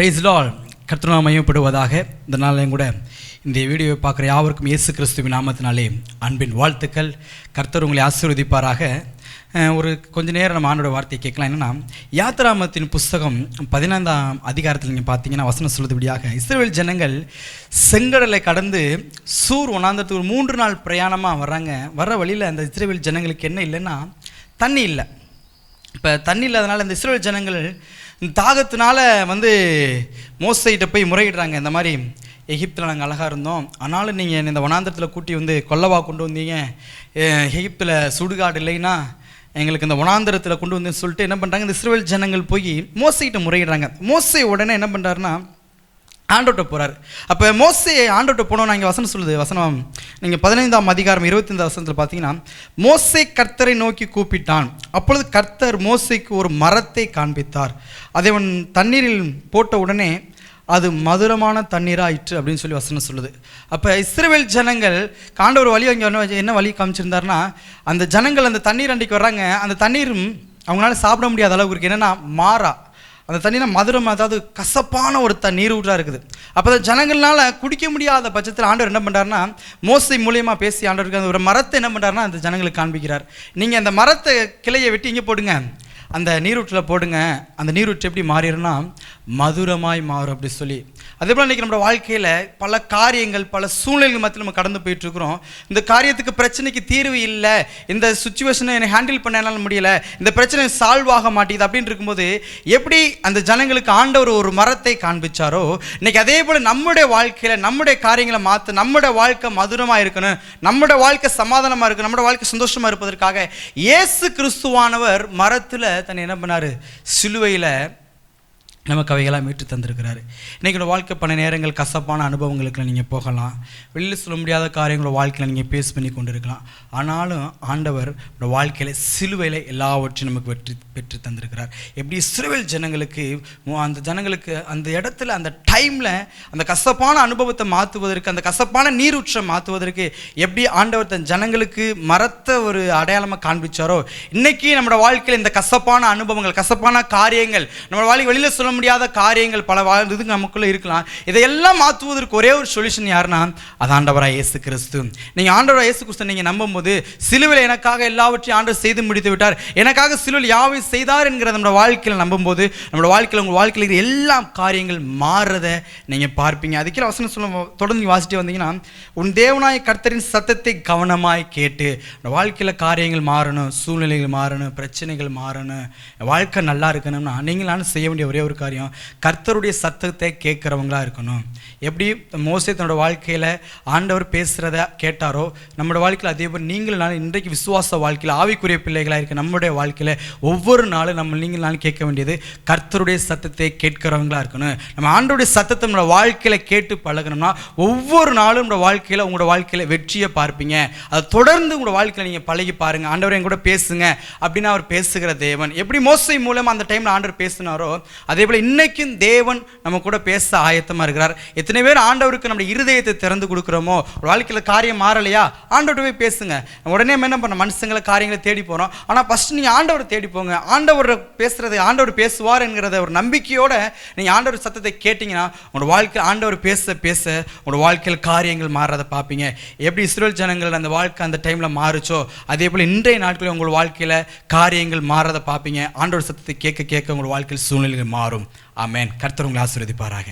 Price Lord. கர்த்தர் நாமம் மகிமைப்படுவதாக. இந்த நாளையும் கூட இந்த வீடியோவை பார்க்குற யாவருக்கும் இயேசு கிறிஸ்துவின் நாமத்தினாலே அன்பின் வாழ்த்துக்கள். கர்த்தர் உங்களை ஆசீர்வதிப்பாராக. ஒரு கொஞ்ச நேரம் நம்ம ஆண்டோட வார்த்தையை கேட்கலாம். என்னென்னா, யாத்திராமத்தின் புஸ்தகம் 15ஆம் அதிகாரத்தில் நீங்கள் பார்த்தீங்கன்னா வசனம் சொல்லுபடியாக, இஸ்ரவேல் ஜனங்கள் செங்கடலை கடந்து சூர் வனாந்தரத்துக்கு ஒரு 3 நாள் பிரயாணமாக வர்றாங்க. வர்ற வழியில் அந்த இஸ்ரவேல் ஜனங்களுக்கு என்ன இல்லைன்னா தண்ணி இல்லை. இப்போ தண்ணி இல்லாதனால இந்த இஸ்ரவேல் ஜனங்கள் தாகத்தினால மோசைகிட்ட போய் முறையிடுறாங்க. இந்த மாதிரி எகிப்தில் நாங்கள் அழகாக இருந்தோம், ஆனாலும் நீங்கள் இந்த வனாந்தரத்தில் கூட்டி கொல்லவா கொண்டு வந்தீங்க, எகிப்தில் சுடுகாடு இல்லைன்னா எங்களுக்கு இந்த வனாந்தரத்தில் கொண்டு வந்து சொல்லிட்டு என்ன பண்ணுறாங்க, இந்த இஸ்ரவேல் ஜனங்கள் போய் மோசைகிட்ட முறையிடுறாங்க. மோசை உடனே என்ன பண்ணுறாருன்னா ஆண்டோட்ட போகிறார். அப்போ மோசை ஆண்டோட்ட போனோம். இங்கே வசனம் சொல்லுது, வசனம் நீங்கள் 15ஆம் அதிகாரம் 25 வசனத்தில் பார்த்தீங்கன்னா, மோசை கர்த்தரை நோக்கி கூப்பிட்டான். அப்பொழுது கர்த்தர் மோசைக்கு ஒரு மரத்தை காண்பித்தார். அதை அவன் தண்ணீரில் போட்ட உடனே அது மதுரமான தண்ணீராயிற்று அப்படின்னு சொல்லி வசனம் சொல்லுது. அப்போ இஸ்ரவேல் ஜனங்கள் ஆண்டவர் வழி அங்கே என்ன வழி காமிச்சிருந்தாருன்னா, அந்த ஜனங்கள் அந்த தண்ணீர் அண்டைக்கு வர்றாங்க. அந்த தண்ணீரும் அவங்களால சாப்பிட முடியாத அளவுக்கு இருக்குது. என்னென்னா மாறா அந்த தண்ணீரை மதுரம், அதாவது கசப்பான ஒரு நீர் ஊற்றாக இருக்குது. அப்போ அந்த ஜனங்கள்னால குடிக்க முடியாத பட்சத்தில் ஆண்டவர் என்ன பண்ணுறாருன்னா, மோசை மூலியமாக பேசி ஆண்டவருக்கு அந்த ஒரு மரத்தை என்ன பண்ணுறாருன்னா அந்த ஜனங்களுக்கு காண்பிக்கிறார். நீங்கள் அந்த மரத்தை கிளையை வெட்டி இங்கே போடுங்க, அந்த நீரூற்றில் போடுங்க, அந்த நீரூற்று எப்படி மாறிடும்னா மதுரமாய் மாறும் அப்படி சொல்லி. அதே போல் இன்றைக்கி நம்மளோட வாழ்க்கையில் பல காரியங்கள், பல சூழ்நிலைகள் மத்தியில் நம்ம கடந்து போயிட்டுருக்குறோம். இந்த காரியத்துக்கு பிரச்சனைக்கு தீர்வு இல்லை, இந்த சுச்சுவேஷனை என்னை ஹேண்டில் பண்ண முடியலை, இந்த பிரச்சனை சால்வ் ஆக மாட்டேங்குது அப்படின்னு இருக்கும்போது எப்படி அந்த ஜனங்களுக்கு ஆண்டவர் ஒரு மரத்தை காண்பிச்சாரோ, இன்றைக்கி அதே போல் நம்முடைய வாழ்க்கையில் நம்முடைய காரியங்களை மாற்ற, நம்முடைய வாழ்க்கை மதுரமாக இருக்கணும், நம்முடைய வாழ்க்கை சமாதானமாக இருக்கணும், நம்முடைய வாழ்க்கை சந்தோஷமாக இருப்பதற்காக இயேசு கிறிஸ்துவானவர் மரத்தில் தன்னை என்ன பண்ணார், சிலுவையில் நமக்கு அவைகளாக மீட்டு தந்திருக்கிறாரு. இன்றைக்கி வாழ்க்கை பல நேரங்கள் கசப்பான அனுபவங்களுக்கு நீங்கள் போகலாம், வெளியில் சொல்ல முடியாத காரியங்களோட வாழ்க்கையில் நீங்கள் பேஸ் பண்ணி கொண்டு இருக்கலாம். ஆனாலும் ஆண்டவர் வாழ்க்கையில் சிலுவையில் எல்லாவற்றையும் நமக்கு பெற்று தந்திருக்கிறார். எப்படி இஸ்ரவேல் ஜனங்களுக்கு அந்த ஜனங்களுக்கு அந்த இடத்துல அந்த டைமில் அந்த கசப்பான அனுபவத்தை மாற்றுவதற்கு, அந்த கசப்பான நீரூற்றை மாற்றுவதற்கு எப்படி ஆண்டவர் தன் ஜனங்களுக்கு மரத்தை ஒரு அடையாளமாக காண்பிச்சாரோ, இன்றைக்கி நம்மளோட வாழ்க்கையில் இந்த கசப்பான அனுபவங்கள், கசப்பான காரியங்கள், நம்ம வாழ்க்கை வெளியில் சொல்ல முடியாத காரியங்கள் பல வாழ்ந்ததுக்கு நமக்குள்ளே இருக்கலாம். இதையெல்லாம் மாற்றுவதற்கு ஒரே ஒரு சொல்யூஷன் யாருன்னா அது ஆண்டவராக இயேசு கிறிஸ்து. நீங்கள் ஆண்டவராக இயேசு கிறிஸ்து நீங்கள் நம்பும்போது, சிலுவையில் எனக்காக எல்லாவற்றையும் ஆண்டவர் செய்து முடித்து விட்டார், எனக்காக சிலுவையில் யாவை செய்தார் என்கிற நம்மளோட வாழ்க்கையில் நம்பும்போது, நம்மளோட வாழ்க்கையில் உங்கள் வாழ்க்கையில் இருக்கிற எல்லா காரியங்கள் மாறுறதை நீங்கள் பார்ப்பீங்க. அதுக்கே வசனம் சொல்ல தொடர்ந்து வாசிட்டு வந்தீங்கன்னா, உன் தேவனாய கர்த்தரின் சத்தத்தை கவனமாய் கேட்டு வாழ்க்கையில் காரியங்கள் மாறணும், சூழ்நிலைகள் மாறணும், பிரச்சனைகள் மாறணும், வாழ்க்கை நல்லா இருக்கணும்னா நீங்களான செய்ய வேண்டிய ஒரே ஒரு காரியம், கர்த்தருடைய சத்தத்தை கேட்குறவங்களா இருக்கணும். எப்படி மோசே தன்னோட வாழ்க்கையில் ஆண்டவர் பேசுகிறத கேட்டாரோ, நம்மளோட வாழ்க்கையில் அதே போல் நீங்களும் இன்றைக்கு விசுவாச வாழ்க்கையில் ஆவிக்குரிய பிள்ளைகளாக இருக்க நம்முடைய வாழ்க்கையில் ஒவ்வொரு நாளும் நீங்களும் கேட்க வேண்டியது கர்த்தருடைய சத்தத்தை கேட்கிறவங்களா இருக்கணும். நம்ம ஆண்டவருடைய சத்தத்தை நம்மளோட வாழ்க்கையில் கேட்டு பழகணும்னா ஒவ்வொரு நாளும் நம்மளோட வாழ்க்கையில் உங்களோட வாழ்க்கையில் வெற்றியை பார்ப்பீங்க. அதை தொடர்ந்து உங்களோட வாழ்க்கையில் நீங்கள் பழகி பாருங்கள். ஆண்டவர் என் கூட பேசுங்க அப்படின்னு அவர் பேசுகிற தேவன். எப்படி மோசை மூலம் அந்த டைமில் ஆண்டவர் பேசினாரோ, அதே போல் இன்னைக்கும் தேவன் நம்ம கூட பேச ஆயத்தமாக இருக்கிறார். எத்தனை பேர் ஆண்டவருக்கு நம்ம இருதயத்தை திறந்து கொடுக்குறோமோ, ஒரு வாழ்க்கையில் காரியம் மாறலையா, ஆண்டவர்கிட்ட போய் பேசுங்க. உடனே என்ன பண்ண மனுஷங்களை காரியங்களை தேடி போகிறோம். ஆனால் ஃபஸ்ட் நீங்கள் ஆண்டவரை தேடி போங்க. ஆண்டவர் பேசுகிறதை ஆண்டவர் பேசுவார் என்கிறத ஒரு நம்பிக்கையோடு நீங்கள் ஆண்டவர் சத்தத்தை கேட்டிங்கன்னா உங்களோட வாழ்க்கை ஆண்டவர் பேச பேச உங்களோட வாழ்க்கையில் காரியங்கள் மாறதை பார்ப்பீங்க. எப்படி இஸ்ரவேல் ஜனங்கள் அந்த வாழ்க்கை அந்த டைமில் மாறுச்சோ, அதே போல் இன்றைய நாட்களில் உங்கள் வாழ்க்கையில் காரியங்கள் மாறதை பார்ப்பீங்க. ஆண்டவர் சத்தத்தை கேட்க கேட்க உங்கள் வாழ்க்கையில் சூழ்நிலைகள் மாறும். ஆமென். கர்த்தர் உங்களை ஆசீர்வதிப்பாராக.